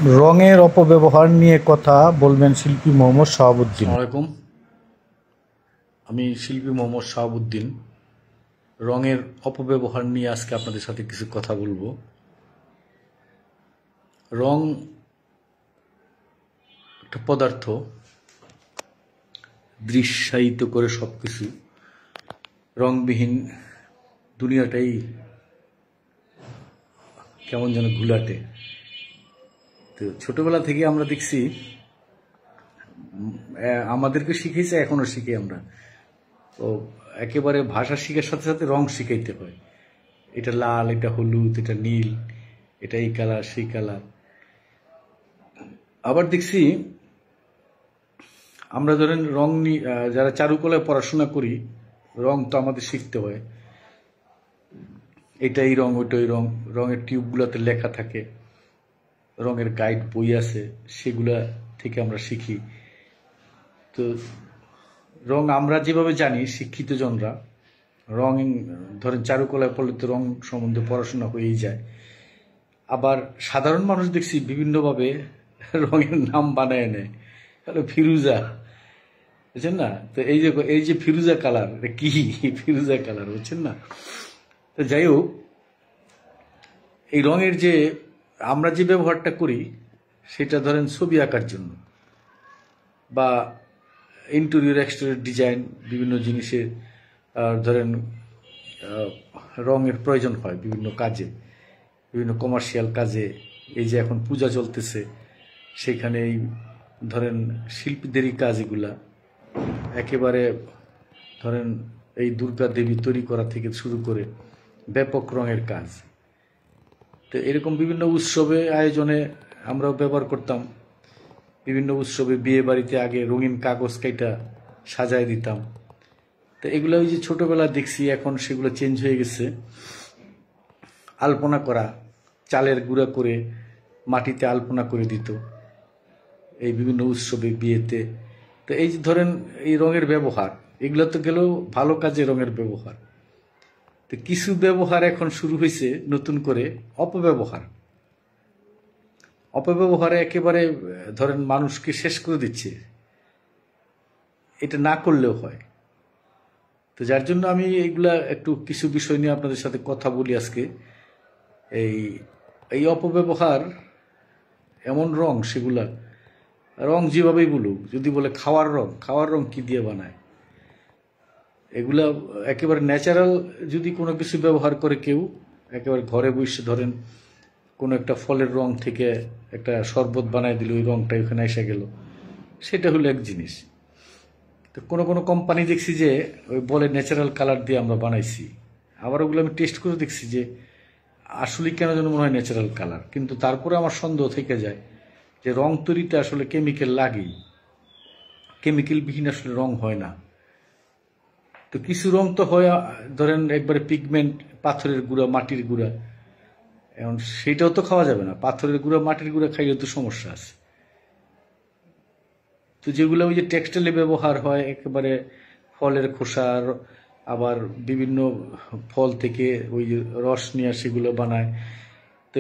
রঙের অপব্যবহার নিয়ে কথা বলবেন শিল্পী মোহাম্মদ শাহাবুদ্দিন। আসসালামু আলাইকুম। আমি শিল্পী মোহাম্মদ শাহাবুদ্দিন। রঙের অপব্যবহার নিয়ে আজকে আপনাদের সাথে কিছু কথা বলবো। রং একটা পদার্থ, দৃশ্যায়িত করে সবকিছু। রংবিহীন দুনিয়াটাই কেমন যেন ঘুলাটে। তো ছোটবেলা থেকে আমরা দেখছি, আমাদেরকে শিখেছে, এখনো শিখি আমরা। তো একেবারে ভাষা শিখার সাথে সাথে রং শিখাইতে হয়। এটা লাল, এটা হলুদ, এটা নীল, এটা এই কালার, সেই কালার। আবার দেখছি আমরা ধরেন রং যারা চারুকলায় পড়াশোনা করি, রং তো আমাদের শিখতে হয়। এটা এই রং, ওইটা ওই রং। রঙের টিউবগুলোতে লেখা থাকে, রঙের গাইড বই আছে, সেগুলা থেকে আমরা শিখি। তো রং আমরা যেভাবে জানি শিক্ষিত জনরা, রং ধরেন চারুকলায় পড়লে তো রং সম্বন্ধে পড়াশোনা হয়েই যায়। আবার সাধারণ মানুষ দেখছি বিভিন্নভাবে রঙের নাম বানায় নেয়। হ্যালো ফিরুজা, বুঝছেন না? তো এই যে ফিরুজা কালার, কি ফিরুজা কালার, বুঝছেন না? তো যাই হোক, এই রঙের যে আমরা যে ব্যবহারটা করি সেটা ধরেন ছবি আঁকার জন্য বা ইন্টেরিয়র এক্সটেরিয়র ডিজাইন, বিভিন্ন জিনিসের ধরেন রঙের প্রয়োজন হয় বিভিন্ন কাজে, বিভিন্ন কমার্শিয়াল কাজে। এই যে এখন পূজা চলতেছে, সেখানে এই ধরেন শিল্পীদেরই কাজ এগুলা। একেবারে ধরেন এই দুর্গা দেবী তৈরি করা থেকে শুরু করে ব্যাপক রঙের কাজ। তো এরকম বিভিন্ন উৎসবে আয়োজনে আমরাও ব্যবহার করতাম। বিভিন্ন উৎসবে, বিয়ে বাড়িতে আগে রঙিন কাগজ কাইটা সাজায় দিতাম। তো এগুলো ওই যে ছোটবেলা দেখছি, এখন সেগুলো চেঞ্জ হয়ে গেছে। আলপনা করা, চালের গুঁড়া করে মাটিতে আলপনা করে দিত এই বিভিন্ন উৎসবে, বিয়েতে। তো এই যে ধরেন এই রঙের ব্যবহার, এগুলো তো গেল ভালো কাজে রঙের ব্যবহার। তো কিছু ব্যবহার এখন শুরু হয়েছে নতুন করে অপব্যবহার। অপব্যবহারে একেবারে ধরেন মানুষকে শেষ করে দিচ্ছে। এটা না করলেও হয়। তো যার জন্য আমি এইগুলা একটু কিছু বিষয় নিয়ে আপনাদের সাথে কথা বলি আজকে। এই অপব্যবহার, এমন রং, সেগুলা রং যেভাবেই বলুক, যদি বলে খাওয়ার রং কি দিয়ে বানায়? এগুলা একেবারে ন্যাচারাল যদি কোনো কিছু ব্যবহার করে কেউ, একেবারে ঘরে বসে ধরেন কোনো একটা ফলের রং থেকে একটা শরবত বানায় দিল, ওই রংটা ওখানে এসে গেল, সেটা হলো এক জিনিস। তো কোনো কোম্পানি দেখছি যে ওই বলে ন্যাচারাল কালার দিয়ে আমরা বানাইছি। আবার ওগুলো আমি টেস্ট করে দেখছি যে আসলে কেন যেন মনে হয় ন্যাচারাল কালার, কিন্তু তারপরে আমার সন্দেহ থেকে যায় যে রং তৈরিতে আসলে কেমিক্যাল লাগেই। কেমিক্যালবিহীন আসলে রং হয় না। তো কিছু রং তো হয় ধরেন একবারে পিগমেন্ট, পাথরের গুঁড়া, মাটির গুঁড়া। এখন সেটাও তো খাওয়া যাবে না। পাথরের গুঁড়া, মাটির গুঁড়া খাইলে তো সমস্যা আছে। তো যেগুলো ওই যে টেক্সটাইলে ব্যবহার হয়, একেবারে ফলের খোসার, আবার বিভিন্ন ফল থেকে ওই যে রস নিয়ে সেগুলো বানায়। তো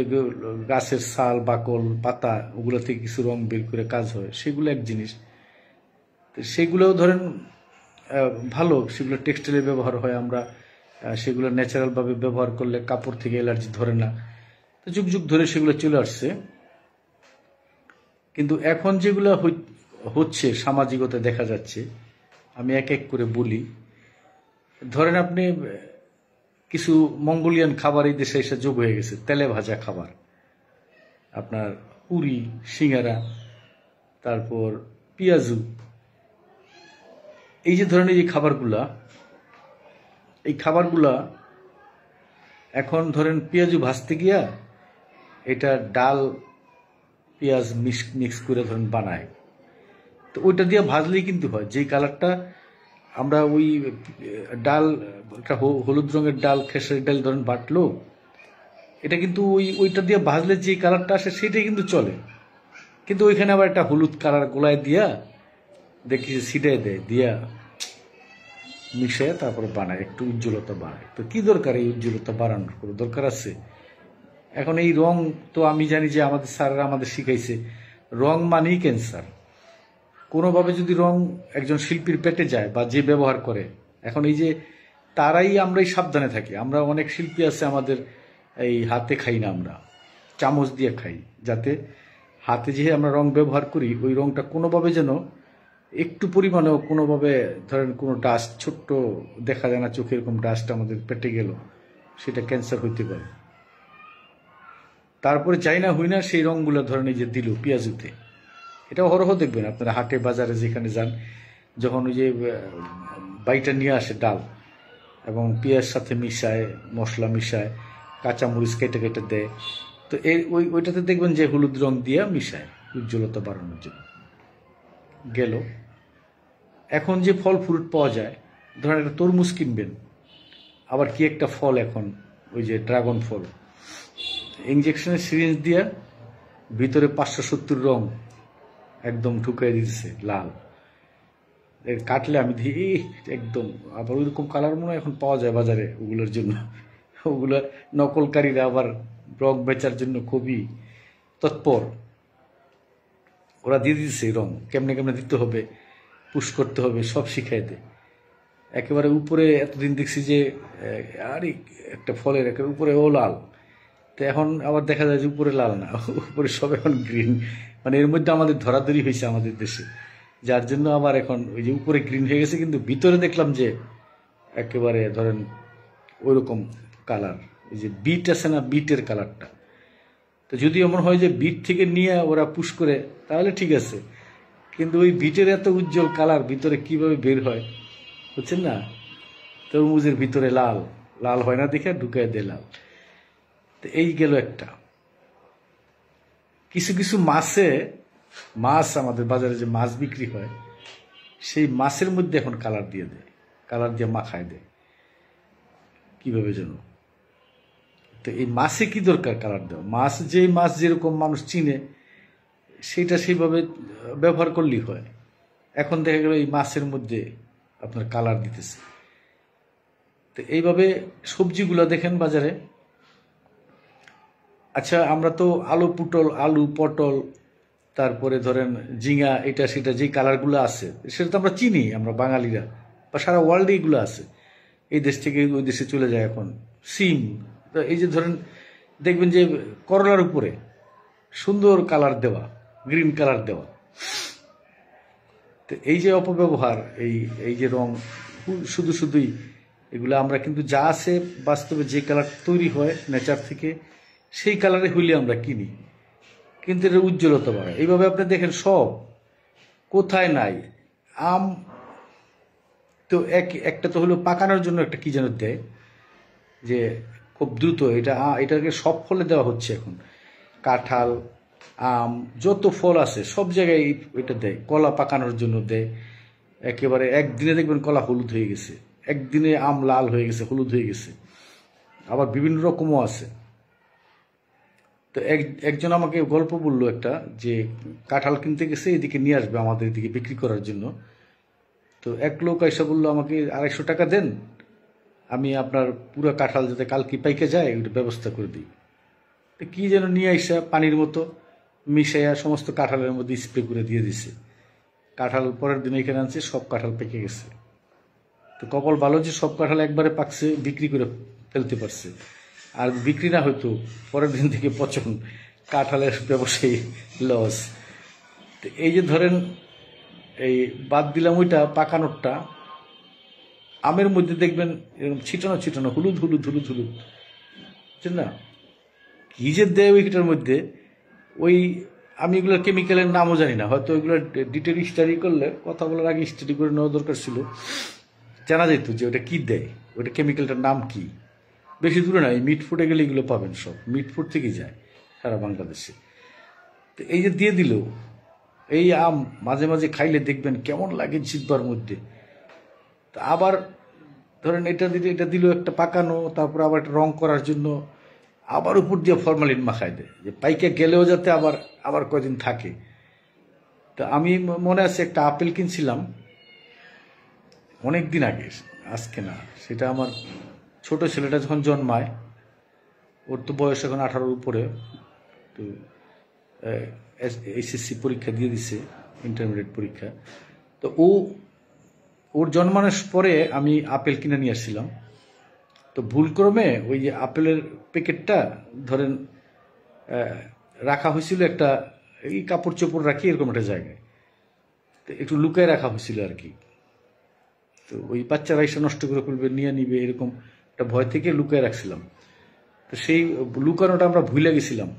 গাছের ছাল, বাকল, পাতা, ওগুলো থেকে কিছু রং বের করে কাজ হয়, সেগুলো এক জিনিস। তো সেগুলোও ধরেন ভালো, সেগুলো টেক্সটাইলে ব্যবহার হয়। আমরা সেগুলো ন্যাচারালভাবে ব্যবহার করলে কাপড় থেকে অ্যালার্জি ধরে না। তো যুগ যুগ ধরে সেগুলো চলে আসছে। কিন্তু এখন যেগুলো হচ্ছে সামাজিকতা দেখা যাচ্ছে, আমি এক এক করে বলি। ধরেন আপনি কিছু মঙ্গোলিয়ান খাবার এই দেশে এসে যোগ হয়ে গেছে, তেলে ভাজা খাবার, আপনার পুরি, সিঙ্গারা, তারপর পেঁয়াজু। এই যে ধরেন এই খাবারগুলা, এই খাবারগুলা এখন ধরেন পেঁয়াজু ভাজতে গিয়া এটা ডাল পেঁয়াজ মিক্স করে ধরেন বানায়। তো ওইটা দিয়ে ভাজলেই কিন্তু হয় যেই কালারটা। আমরা ওই ডাল, একটা হলুদ রঙের ডাল, খেসারি ডাল ধরেন বাটলো, এটা কিন্তু ওইটা দিয়ে ভাজলে যে কালারটা আসে সেটাই কিন্তু চলে। কিন্তু ওইখানে আবার একটা হলুদ কালার গোলায় দিয়া দেখি ছিটাই দেয়, দিয়া মিশিয়ে তারপরে বানায়, একটু উজ্জ্বলতা বাড়ায়। তো কি দরকার এই উজ্জ্বলতা বাড়ানোর? কোনো দরকার আছে? এখন এই রং তো আমি জানি যে আমাদের স্যাররা আমাদের শিখাইছে রং মানেই ক্যান্সার। কোনোভাবে যদি রং একজন শিল্পীর পেটে যায় বা যে ব্যবহার করে, এখন এই যে তারাই আমরাই সাবধানে থাকি। আমরা অনেক শিল্পী আছে আমাদের এই হাতে খাই না, আমরা চামচ দিয়ে খাই, যাতে হাতে যে আমরা রং ব্যবহার করি ওই রংটা কোনোভাবে যেন একটু পরিমাণেও কোনোভাবে ধরেন কোনো ডাস্ট, ছোট্ট দেখা যায় না চোখে এরকম ডাস্ট আমাদের পেটে গেল, সেটা ক্যান্সার হইতে পারে। তারপরে চাই না হই না সেই রংগুলো ধরেন এই যে দিল পেঁয়াজুতে, এটা অহরহ দেখবেন আপনারা হাটে বাজারে যেখানে যান, যখন ওই যে বাইটা নিয়ে আসে ডাল এবং পেঁয়াজ সাথে মিশায়, মশলা মিশায়, কাঁচামরিচ কেটে কেটে দেয়, তো ওইটাতে দেখবেন যে হলুদ রং দিয়ে মিশায় উজ্জ্বলতা বাড়ানোর জন্য। গেল এখন যে ফল ফ্রুট পাওয়া যায়, ধরেন একটা তরমুজ কিনবেন, আবার কি একটা ফল এখন ওই যে ড্রাগন ফল, ইঞ্জেকশনের সিরিঞ্জ দিয়ে ভিতরে 570 রং একদম ঢুকাই দিচ্ছে লাল, কাটলে আমি দেখি একদম, আবার ওইরকম কালার মনে হয় এখন পাওয়া যায় বাজারে ওগুলোর জন্য। ওগুলো নকলকারীরা আবার রং বেচার জন্য খুবই তৎপর, ওরা দিয়ে দিচ্ছে রং কেমনে কেমনে দিতে হবে, পুশ করতে হবে, সব শিখাই দেয়। একেবারে উপরে এতদিন দেখছি যে আরে একটা ফলের একেবারে উপরে ও লাল, তো এখন আবার দেখা যায় যে উপরে লাল না, উপরে সব এখন গ্রিন। মানে এর মধ্যে আমাদের ধরাধরি হয়েছে আমাদের দেশে, যার জন্য আবার এখন ওই যে উপরে গ্রিন হয়ে গেছে, কিন্তু ভিতরে দেখলাম যে একেবারে ধরেন ওইরকম কালার, ওই যে বিট আছে না, বিটের কালারটা। তো যদি এমন হয় যে বিট থেকে নিয়ে ওরা পুশ করে তাহলে ঠিক আছে, কিন্তু ওই বিটের এত উজ্জ্বল কালার ভিতরে কিভাবে বের হয় বুঝছেন না? তরমুজের ভিতরে লাল, লাল হয় না দেখে ঢুকাই দে লাল। তো এই গেল একটা। কিছু কিছু মাছ আমাদের বাজারে যে মাছ বিক্রি হয়, সেই মাছের মধ্যে এখন কালার দিয়ে দেয়, কালার দিয়ে মাখায় দেয় কিভাবে যেন। তো এই মাছে কি দরকার কালার দেওয়া? মাছ যেরকম মানুষ চিনে সেটা সেইভাবে ব্যবহার করলেই হয়। এখন দেখা গেল এই মাছের মধ্যে আপনার কালার দিতেছে। তো এইভাবে সবজিগুলো দেখেন বাজারে, আচ্ছা আমরা তো আলু পটল তারপরে ধরেন ঝিঙা, এটা সেটা যে কালারগুলো আছে সেটা তো আমরা চিনি, আমরা বাঙালিরা বা সারা ওয়ার্ল্ডে এগুলো আছে, এই দেশ থেকে ওই দেশে চলে যায়। এখন সিম, এই যে ধরেন দেখবেন যে করলার উপরে সুন্দর কালার দেওয়া, গ্রিন কালার দেওয়া। তো এই যে অপব্যবহার, এই যে রং শুধুই এগুলো আমরা কিন্তু যা আছে বাস্তবে যে কালার তৈরি হয় নেচার থেকে সেই কালারে হইলে আমরা কিনি, কিন্তু এটা উজ্জ্বলতা বাড়ায়। এইভাবে আপনি দেখেন সব কোথায় নাই। আম তো একটা তো হলো পাকানোর জন্য একটা কি যেন দেয়, যে খুব দ্রুত এটাকে সব ফলে দেওয়া হচ্ছে এখন। কাঁঠাল, আম, যত ফল আছে সব জায়গায় এটা দেয়, কলা পাকানোর জন্য দেয়। একেবারে একদিনে দেখবেন কলা হলুদ হয়ে গেছে, একদিনে আম লাল হয়ে গেছে, হলুদ হয়ে গেছে। আবার বিভিন্ন রকমও আছে। তো একজন আমাকে গল্প বললো একটা, যে কাঁঠাল কিনতে গেছে, এদিকে নিয়ে আসবে আমাদের এদিকে বিক্রি করার জন্য। তো এক লোক এসে বললো আমাকে 250 টাকা দেন, আমি আপনার পুরো কাঁঠাল যাতে কালকে পাইকে যায় ওইটা ব্যবস্থা করে দিই। তো কি যেন নিয়ে আসা পানির মতো মিশাইয়া সমস্ত কাঁঠালের মধ্যে স্প্রে করে দিয়ে দিছে। কাঁঠাল পরের দিন এখানে আনছে, সব কাঁঠাল পেকে গেছে। তো কপাল ভালো যে সব কাঁঠাল একবারে পাকছে, বিক্রি করে ফেলতে পারছে। আর বিক্রি না হয়তো পরের দিন থেকে পচন, কাঁঠালের ব্যবসায়ী লস। তো এই যে ধরেন এই বাদ দিলাম ওইটা পাকানোরটা, আমের মধ্যে দেখবেন এরকম ছিটানো হলুদ বুঝছেন না, কি যে দেয় ওইটার মধ্যে। আমি এগুলোর কেমিক্যালের নামও জানি না, হয়তো ওইগুলো ডিটেল স্টাডি করলে, কথা বলার আগে স্টাডি করে নেওয়া দরকার ছিল, জানা যেত যে ওটা কি দেয়, ওটা কেমিক্যালটার নাম কি। বেশি দূরে না, এই মিট ফুডে গেলে এগুলো পাবেন, সব মিট ফুড থেকেই যায় সারা বাংলাদেশে। তো এই যে দিয়ে দিল, এই আম মাঝে মাঝে খাইলে দেখবেন কেমন লাগে জিহ্বার মধ্যে। তা আবার ধরেন এটা দিল একটা পাকানো, তারপর আবার একটা রং করার জন্য আবার উপর দিয়ে ফরমালিন মাখায় দেয়, যে পাইকে গেলেও যাতে আবার কয়দিন থাকে। তো আমি মনে আছে একটা আপেল কিনছিলাম অনেক দিন আগে, আজকে না, সেটা আমার ছোট ছেলেটা যখন জন্মায় ওর তো বয়স এখন 18-র উপরে। তো এইচএসসি পরীক্ষা দিয়ে দিছে, ইন্টারমিডিয়েট পরীক্ষা। তো ওর জন্মানোর পরে আমি আপেল কিনে নিয়ে আসছিলাম। তো ভুলক্রমে ওই যে আপেলের প্যাকেটটা ধরেন রাখা হয়েছিল একটা এই কাপড় চোপড় রাখি এরকম একটা জায়গায়, তো একটু লুকায় রাখা হয়েছিল আর কি। তো ওই বাচ্চারা এসে নষ্ট করে ফেলবে, নিয়ে নিবে, এরকম একটা ভয় থেকে লুকায় রাখছিলাম। তো সেই লুকানোটা আমরা ভুলে গেছিলাম।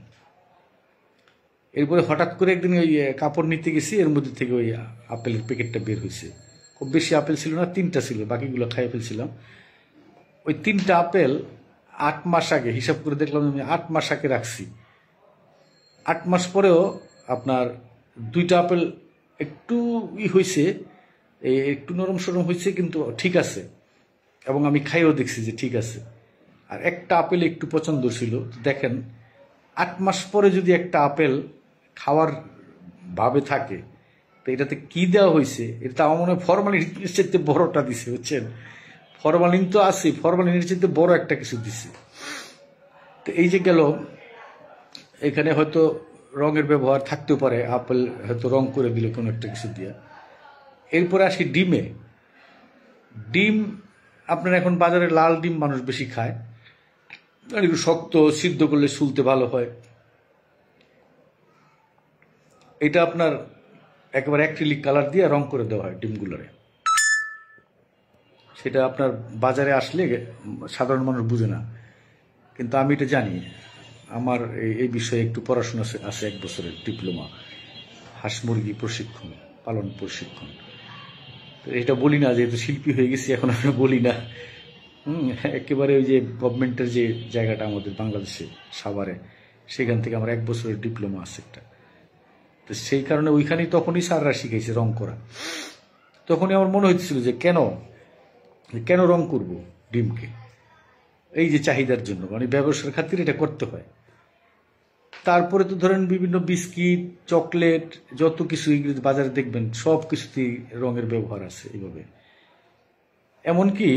এরপরে হঠাৎ করে একদিন ওই কাপড় নিতে গেছি, এর মধ্যে থেকে ওই আপেলের প্যাকেটটা বের হয়েছে। খুব বেশি আপেল ছিল না, 3টা ছিল, বাকিগুলো খাইয়ে ফেলছিলাম। ওই 3টা আপেল 8 মাস আগে, হিসাব করে দেখলাম আমি 8 মাস আগে রাখছি। 8 মাস পরেও আপনার 2টা আপেল একটু হয়েছে, একটু নরম সরম হয়েছে, কিন্তু ঠিক আছে, এবং আমি খাইয়েও দেখছি যে ঠিক আছে। আর একটা আপেল একটু পছন্দ ছিল। দেখেন 8 মাস পরে যদি একটা আপেল খাওয়ার ভাবে থাকে, তো এটাতে কি দেওয়া হয়েছে? এটা আমার মনে হয় ফরমালিনের চাইতে বড়টা দিছে, বুঝছেন? ফরমালিন তো আছে, ফরমালিনের চাইতে বড় একটা কিছু দিছে। তো এই যে গেল, এখানে হয়তো রঙের ব্যবহার থাকতেও পারে, আপেল হয়তো রং করে দিল কোনো একটা কিছু দিয়ে। এরপরে আসি ডিমে। ডিম আপনার এখন বাজারে লাল ডিম মানুষ বেশি খায়, আর একটু শক্ত, সিদ্ধ করলে শুলতে ভালো হয়। এটা আপনার একেবারে অ্যাক্রিলিক কালার দিয়ে রং করে দেওয়া হয় ডিমগুলোরে। সেটা আপনার বাজারে আসলে সাধারণ মানুষ বুঝে না, কিন্তু আমি এটা জানি। আমার এই বিষয়ে একটু পড়াশোনা আছে, 1 বছরের ডিপ্লোমা, হাঁস মুরগি প্রশিক্ষণ, পালন প্রশিক্ষণ। তো এটা বলি না, যেহেতু শিল্পী হয়ে গেছি এখন আমি বলি না। একেবারে ওই যে গভর্নমেন্টের যে জায়গাটা আমাদের বাংলাদেশে সাভারে, সেখান থেকে আমার 1 বছরের ডিপ্লোমা আছে একটা। তো সেই কারণে ওইখানেই তখনই স্যাররা শিখাইছে রং করা। তখনই আমার মনে হচ্ছিল যে কেন রং করব ডিমকে, এই যে চাহিদার জন্য, মানে ব্যবসার খাতির এটা করতে হয়। তারপরে তো ধরেন বিভিন্ন বিস্কিট, চকলেট, যত কিছু বাজারে দেখবেন সব কিছুতেই রঙের ব্যবহার আছে এইভাবে। এমনকি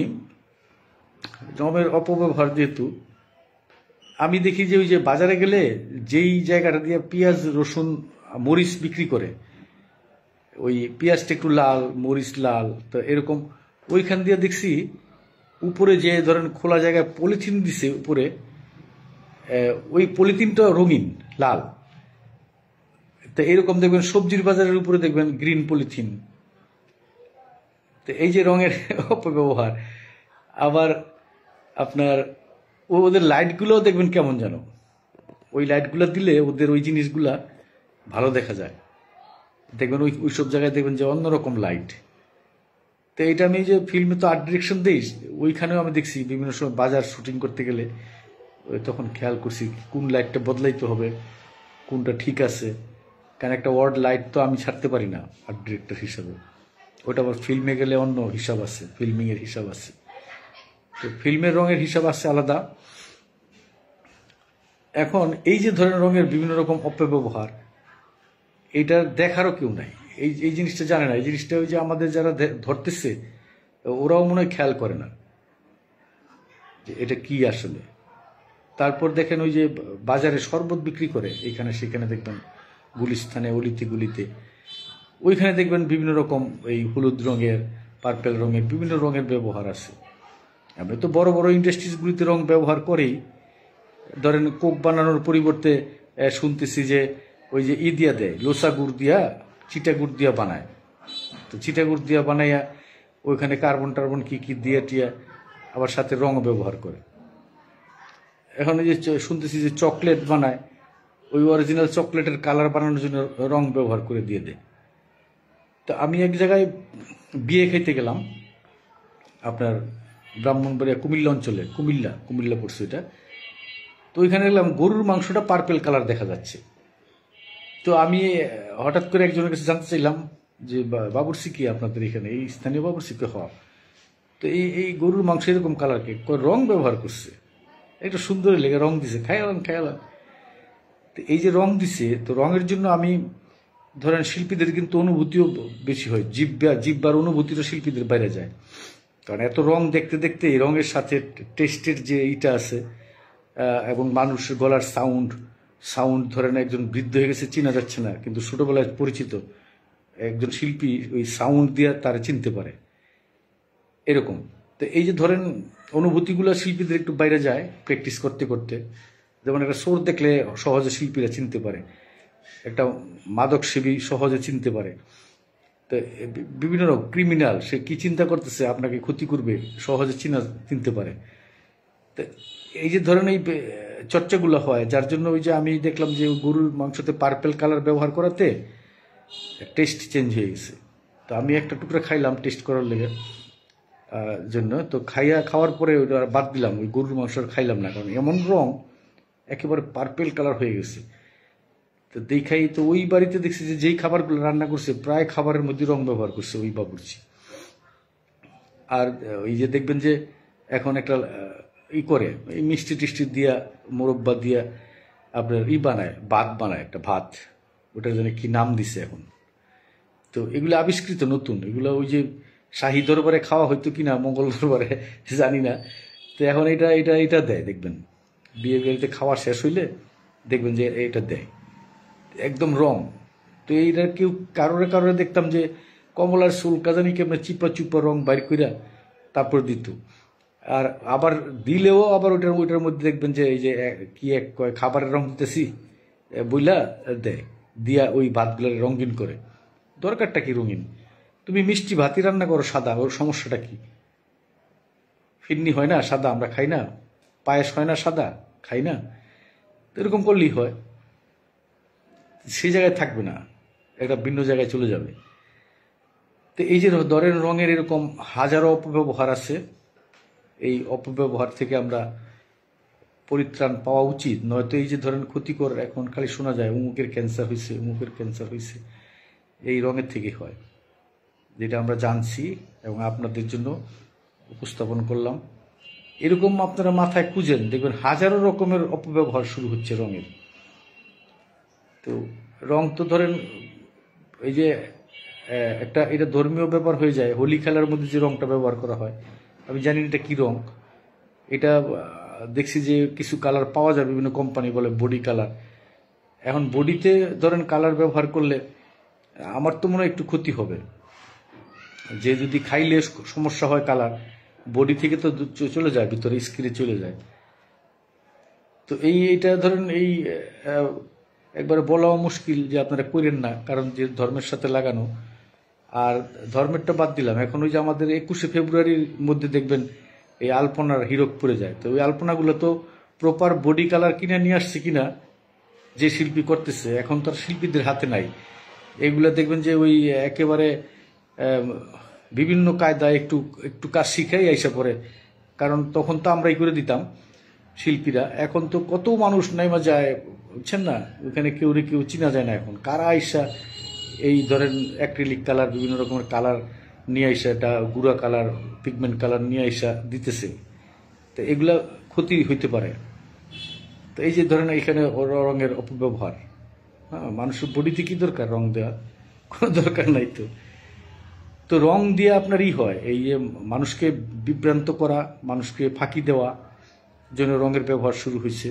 রঙের অপব্যবহার, যেহেতু আমি দেখি যে ওই যে বাজারে গেলে যেই জায়গাটা দিয়ে পেঁয়াজ, রসুন, মরিচ বিক্রি করে, ওই পেঁয়াজটা একটু লাল, মরিচ লাল, তো এরকম ওইখান দিয়ে দেখছি উপরে যে ধরেন খোলা জায়গায় পলিথিন দিছে উপরে, ওই পলিথিনটা রঙিন লাল। তো এরকম দেখবেন সবজির বাজারের উপরে দেখবেন গ্রিন পলিথিন। তো এই যে রঙের অপব্যবহার। আবার আপনার ওদের লাইটগুলোও দেখবেন কেমন যেন, ওই লাইটগুলো দিলে ওদের ওই জিনিসগুলা ভালো দেখা যায়। দেখবেন ওই সব জায়গায় দেখবেন যে অন্যরকম লাইট। তো এইটা আমি যে ফিল্মে তো আর্ট ডিরেকশন দিই, ওইখানেও আমি দেখছি বিভিন্ন সময় বাজার শুটিং করতে গেলে তখন খেয়াল করছি কোন লাইটটা বদলাইতে হবে, কোনটা ঠিক আছে। কারণ একটা ওয়ার্ড লাইট তো আমি ছাড়তে পারি না আর্ট ডিরেক্টর হিসাবে, ওটা আবার ফিল্মে গেলে অন্য হিসাব আছে, ফিল্মিংয়ের হিসাব আছে। তো ফিল্মের রঙের হিসাব আছে আলাদা। এখন এই যে ধরেন রঙের বিভিন্ন রকম অপব্যবহার, এইটা দেখারও কেউ নাই, এই জিনিসটা জানে না। এই জিনিসটা ওই যে আমাদের যারা ধরতেছে ওরাও মনে হয় খেয়াল করে না যে এটা কি আসলে। তারপর দেখেন ওই যে বাজারে শরবত বিক্রি করে, এখানে সেখানে দেখবেন গুলিস্থানে, অলিতে গুলিতে, ওইখানে দেখবেন বিভিন্ন রকম এই হলুদ রঙের, পার্পেল রঙের, বিভিন্ন রঙের ব্যবহার আছে। আমরা তো বড় বড় ইন্ডাস্ট্রিজগুলিতে রং ব্যবহার করেই, ধরেন কোক বানানোর পরিবর্তে শুনতেছি যে ওই যে দিয়া দেয়, লোসা গুড় দিয়া, চিটা গুড় দিয়া বানায়। তো চিটা গুড় দিয়া বানাইয়া ওইখানে কার্বন টার্বন কি দিয়া টিয়া আবার সাথে রঙও ব্যবহার করে। এখন এই যে শুনতেছি যে চকলেট বানায়, ওই অরিজিনাল চকলেটের কালার বানানোর জন্য রং ব্যবহার করে দিয়ে দেয়। তো আমি এক জায়গায় বিয়ে খাইতে গেলাম, আপনার ব্রাহ্মণবাড়িয়া কুমিল্লা অঞ্চলে, কুমিল্লা পড়ছে এটা। তো ওইখানে গেলাম, গরুর মাংসটা পার্পেল কালার দেখা যাচ্ছে। তো আমি হঠাৎ করে একজনের কাছে জানতে চাইলাম যে বাবুর্চি কি আপনাদের এখানে, এই স্থানীয় বাবুর্চি কে হওয়া, তো এই গরুর মাংস এরকম কালার কে, রং ব্যবহার করছে, একটা সুন্দরই লেগে রং দিছে, খাইলাম। তো এই যে রং দিছে, তো রঙের জন্য আমি ধরেন শিল্পীদের কিন্তু অনুভূতিও বেশি হয়, জিব্বার অনুভূতিটা শিল্পীদের বাইরে যায়। কারণ এত রং দেখতে দেখতে এই রঙের সাথে টেস্টের যে এইটা আছে, এবং মানুষের গলার সাউন্ড ধরেন একজন বৃদ্ধ হয়ে গেছে চেনা যাচ্ছে না, কিন্তু ছোটবেলায় পরিচিত একজন শিল্পী ওই সাউন্ড দিয়ে তারা চিনতে পারে, এরকম। তো এই যে ধরেন অনুভূতিগুলো শিল্পীদের একটু বাইরে যায় প্র্যাকটিস করতে করতে। যেমন একটা সোর দেখলে সহজে শিল্পীরা চিনতে পারে, একটা মাদক সেবী সহজে চিনতে পারে। তো বিভিন্ন রকম ক্রিমিনাল, সে কি চিন্তা করতেছে আপনাকে ক্ষতি করবে সহজে চিনতে পারে। তো এই যে ধরেন এই চর্চাগুলো হয়, যার জন্য ওই যে আমি দেখলাম যে গরুর মাংসতে পার্পেল কালার ব্যবহার করাতে টেস্ট চেঞ্জ হয়ে গেছে। তো আমি একটা টুকরা খাইলাম টেস্ট করার লেগে জন্য, তো খাওয়ার পরে ওইটা বাদ দিলাম, ওই গরুর মাংস খাইলাম না, কারণ এমন রং একেবারে পার্পেল কালার হয়ে গেছে। তো দেখাই তো ওই বাড়িতে দেখছি যে যেই খাবারগুলো রান্না করছে প্রায় খাবারের মধ্যে রং ব্যবহার করছে ওই বাবুর্চি। আর ওই যে দেখবেন যে এখন একটা করে এই মিষ্টি টিষ্টি দিয়া মোরব্বা দিয়া আপনার বানায়, ভাত বানায়, একটা ভাত, ওটার জন্য কি নাম দিছে এখন। তো এগুলো আবিষ্কৃত নতুন, এগুলো ওই যে শাহী দরবারে খাওয়া হয়তো কিনা মঙ্গল দরবারে জানি না। তো এখন এটা দেয়, দেখবেন বিয়ে বাড়িতে খাওয়া শেষ হইলে দেখবেন যে এটা দেয় একদম রং। তো এইটা কেউ কারোরে দেখতাম যে কমলার চুল কাজানি কেমন চিপা রং বাইর কইরা তারপর দিত। আর আবার দিলেও আবার ওইটার মধ্যে দেখবেন যে এই যে কি এক কয় খাবারের রং দিতেছি বইলা দেয়, দিয়া ওই ভাতগুলোর রঙিন করে। দরকারটা কি রঙিন? তুমি মিষ্টি ভাতই রান্না করো সাদা, ওর সমস্যাটা কি? ফিরনি হয় না সাদা, আমরা খাই না? পায়েস হয় না সাদা, খাই না? তো এরকম করলেই হয়, সেই জায়গায় থাকবে না, একটা ভিন্ন জায়গায় চলে যাবে। তো এই যে ধরেন রঙের এরকম হাজারো অপব্যবহার আছে, এই অপব্যবহার থেকে আমরা পরিত্রাণ পাওয়া উচিত। নয়তো এই যে ধরেন ক্ষতিকর এখন খালি শোনা যায় অমুকের ক্যান্সার হয়েছে, অমুকের ক্যান্সার হয়েছে, এই রঙের থেকে হয়, যেটা আমরা জানছি এবং আপনাদের জন্য উপস্থাপন করলাম। এরকম আপনারা মাথায় খুঁজেন, দেখবেন হাজারো রকমের অপব্যবহার শুরু হচ্ছে রঙের। তো রং তো ধরেন এই যে এটা ধর্মীয় ব্যাপার হয়ে যায়। হোলি খেলার মধ্যে যে রংটা ব্যবহার করা হয়, আমি জানি এটা কি রং, এটা দেখছি যে কিছু কালার পাওয়া যায়, বিভিন্ন কোম্পানি বলে বডি কালার। এখন বডিতে ধরেন কালার ব্যবহার করলে আমার তো মনে হয় একটু ক্ষতি হবে, যে যদি খাইলে সমস্যা হয় কালার বডি থেকে তো চলে যায় ভিতরে, স্কিনে চলে যায়। তো এইটা ধরেন এই একবারে বলাও মুশকিল যে আপনারা করেন না, কারণ যে ধর্মের সাথে লাগানো। আর ধর্মেরটা বাদ দিলাম, এখন ওই যে আমাদের 21শে ফেব্রুয়ারির মধ্যে দেখবেন এই আলপনার হিরক পড়ে যায়। তো ওই আলপনাগুলো তো প্রপার বডি কালার কিনে নিয়ে আসছে কিনা যে শিল্পী করতেছে, এখন তো আর শিল্পীদের হাতে নাই। এগুলো দেখবেন যে ওই একেবারে বিভিন্ন কায়দায় একটু কাজ শিখাই আইসা পড়ে, কারণ তখন তো আমরাই করে দিতাম শিল্পীরা। এখন তো কত মানুষ নাইমা যায়, বুঝছেন না, ওইখানে কেউ চিনা যায় না। এখন কারা আইসা এই ধরেন অ্যাক্রিলিক কালার, বিভিন্ন রকমের কালার নিয়ে আইসা, এটা গুঁড়া কালার, পিগমেন্ট কালার নিয়ে আইসা দিতেছে। তো এগুলা ক্ষতি হইতে পারে। তো এই যে ধরেন এখানে রঙের অপব্যবহার, হ্যাঁ, মানুষের বডিতে কি দরকার রং দেওয়া? কোনো দরকার নাই। তো রং দিয়ে আপনার হয় এই যে মানুষকে বিভ্রান্ত করা, মানুষকে ফাঁকি দেওয়া জন্য রঙের ব্যবহার শুরু হয়েছে।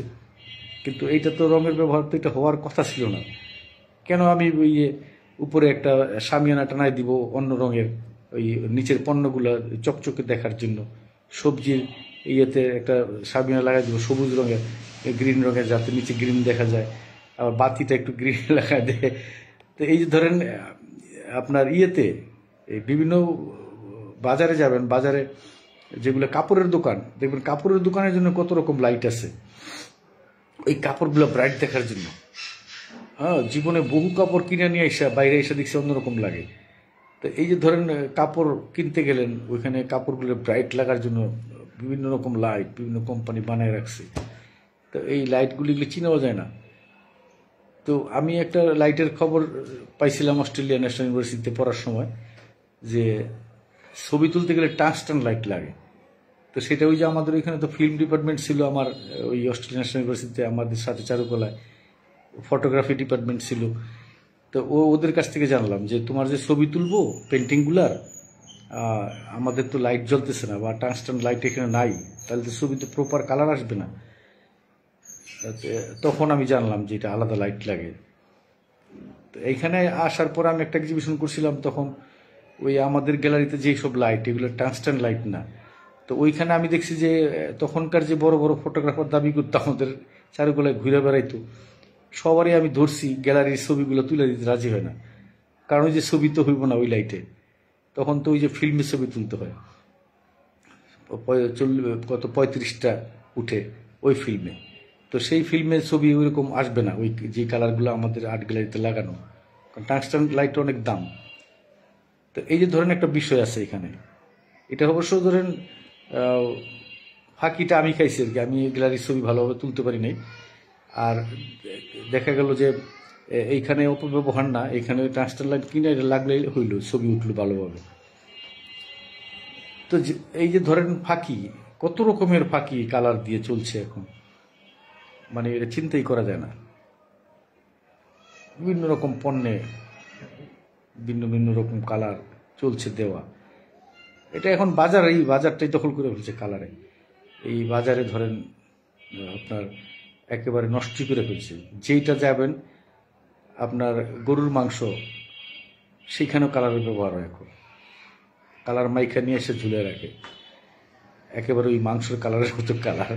কিন্তু এইটা তো রঙের ব্যবহার তো এটা হওয়ার কথা ছিল না। কেন আমি ওই উপরে একটা শামিয়ানা টানায় দিব অন্য রঙের, ওই নিচের পণ্যগুলো চকচকে দেখার জন্য? সবজির ইয়েতে একটা শামিয়ানা লাগাই দিব সবুজ রঙের, গ্রিন রঙের, যাতে নিচে গ্রিন দেখা যায়, আবার বাতিটা একটু গ্রিন লাগায় দেয়। তো এই যে ধরেন আপনার ইয়েতে বিভিন্ন বাজারে যাবেন, বাজারে যেগুলো কাপড়ের দোকান দেখবেন, কাপড়ের দোকানের জন্য কত রকম লাইট আছে ওই কাপড়গুলো ব্রাইট দেখার জন্য। হ্যাঁ, জীবনে বহু কাপড় কিনে নিয়ে এসে বাইরে এসে দেখছি অন্যরকম লাগে। তো এই যে ধরেন কাপড় কিনতে গেলেন, ওইখানে কাপড়গুলো ব্রাইট লাগার জন্য বিভিন্ন রকম লাইট বিভিন্ন কোম্পানি বানায় রাখছে। তো এই লাইটগুলি চিনাও যায় না। তো আমি একটা লাইটের খবর পাইছিলাম অস্ট্রেলিয়া ন্যাশনাল ইউনিভার্সিটিতে পড়ার সময়, যে ছবি তুলতে গেলে টাংস্টান লাইট লাগে। তো সেটা ওই যে আমাদের ওইখানে তো ফিল্ম ডিপার্টমেন্ট ছিল আমার ওই অস্ট্রেলিয়া ন্যাশনাল ইউনিভার্সিটিতে, আমাদের সাথে চারুকলায় ফটোগ্রাফি ডিপার্টমেন্ট ছিল। তো ওদের কাছ থেকে জানলাম যে তোমার যে ছবি তুলবো পেন্টিংগুলার, আমাদের তো লাইট জ্বলতেছে না, বা টাংস্টান লাইট এখানে নাই, তাহলে তো ছবি তো প্রপার কালার আসবে না। তখন আমি জানলাম যে এটা আলাদা লাইট লাগে। তো এইখানে আসার পর আমি একটা এক্সিবিশন করছিলাম, তখন ওই আমাদের গ্যালারিতে যেই সব লাইট, এগুলো টাংস্টেন লাইট না। তো ওইখানে আমি দেখছি যে তখনকার যে বড় বড় ফটোগ্রাফার দাবি করতো আমাদের চারুকলায় ঘুরে বেড়াইতো, সবারই আমি ধরছি গ্যালারির ছবিগুলো তুলে দিতে রাজি হয় না, কারণ ওই যে ছবি তো হইব না ওই লাইটে, তখন তো ওই যে ফিল্মের ছবি তুলতে হয়, কত 35টা উঠে ওই ফিল্মে। তো সেই ফিল্মের ছবি ওইরকম আসবে না ওই যে কালারগুলো আমাদের আর্ট গ্যালারিতে লাগানো, কারণ টাংস্টেন লাইট অনেক দাম। তো এই যে ধরেন একটা বিষয় আছে এখানে, এটা অবশ্য ধরেন ফাঁকিটা আমি খাইছি আর কি, আমি গ্যালারির ছবি ভালোভাবে তুলতে পারি নাই। আর দেখা গেল যে এইখানে অপব্যবহার না, এখানে টাংস্টেন লাইট কিনে এটা লাগলেই হইল, ছবি উঠলো ভালোভাবে। তো এই যে ধরেন ফাঁকি, কত রকমের ফাঁকি কালার দিয়ে চলছে এখন, মানে এটা চিন্তাই করা যায় না। বিভিন্ন রকম পণ্যে ভিন্ন ভিন্ন রকম কালার চলছে দেওয়া। এটা এখন বাজার, এই বাজারটাই দখল করে ফেলছে কালারে। এই বাজারে ধরেন আপনার একেবারে নষ্ট করে ফেলছে। যেইটা যাবেন আপনার গরুর মাংস, সেইখানেও কালারের ব্যবহার হয় এখন, কালার মাইখা নিয়ে এসে ঝুলে রাখে, একেবারে ওই মাংসের কালারের মতো কালার।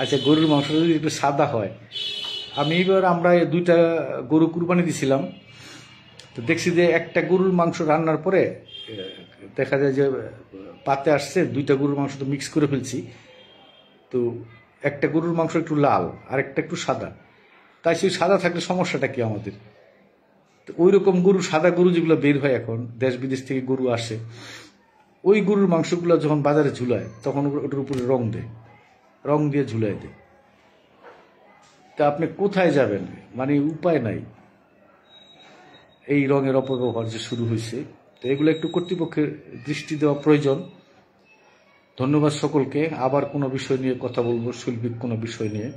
আচ্ছা, গরুর মাংস যদি একটু সাদা হয়, আমরা 2টা গরু কুরবানি দিছিলাম, তো দেখছি যে একটা গরুর মাংস রান্নার পরে দেখা যায় যে পাতে আসছে 2টা গরুর মাংস তো মিক্স করে ফেলছি, তো একটা গরুর মাংস একটু লাল আর একটা একটু সাদা। তাই সেই সাদা থাকলে সমস্যাটা কি আমাদের? তো ওই রকম গরু, সাদা গরু যেগুলো বের হয় এখন, দেশ বিদেশ থেকে গরু আসে, ওই গরুর মাংসগুলো যখন বাজারে ঝুলায় তখন ওটার উপরে রং দেয়, রং দিয়ে ঝুলাই দেয়। তা আপনি কোথায় যাবেন? মানে উপায় নাই, এই রঙের অপব্যবহার যে শুরু হয়েছে। তো এগুলো একটু কর্তৃপক্ষের দৃষ্টি দেওয়া প্রয়োজন। ধন্যবাদ সকলকে। আবার কোনো বিষয় নিয়ে কথা বলবো, শৈল্পিক কোনো বিষয় নিয়ে।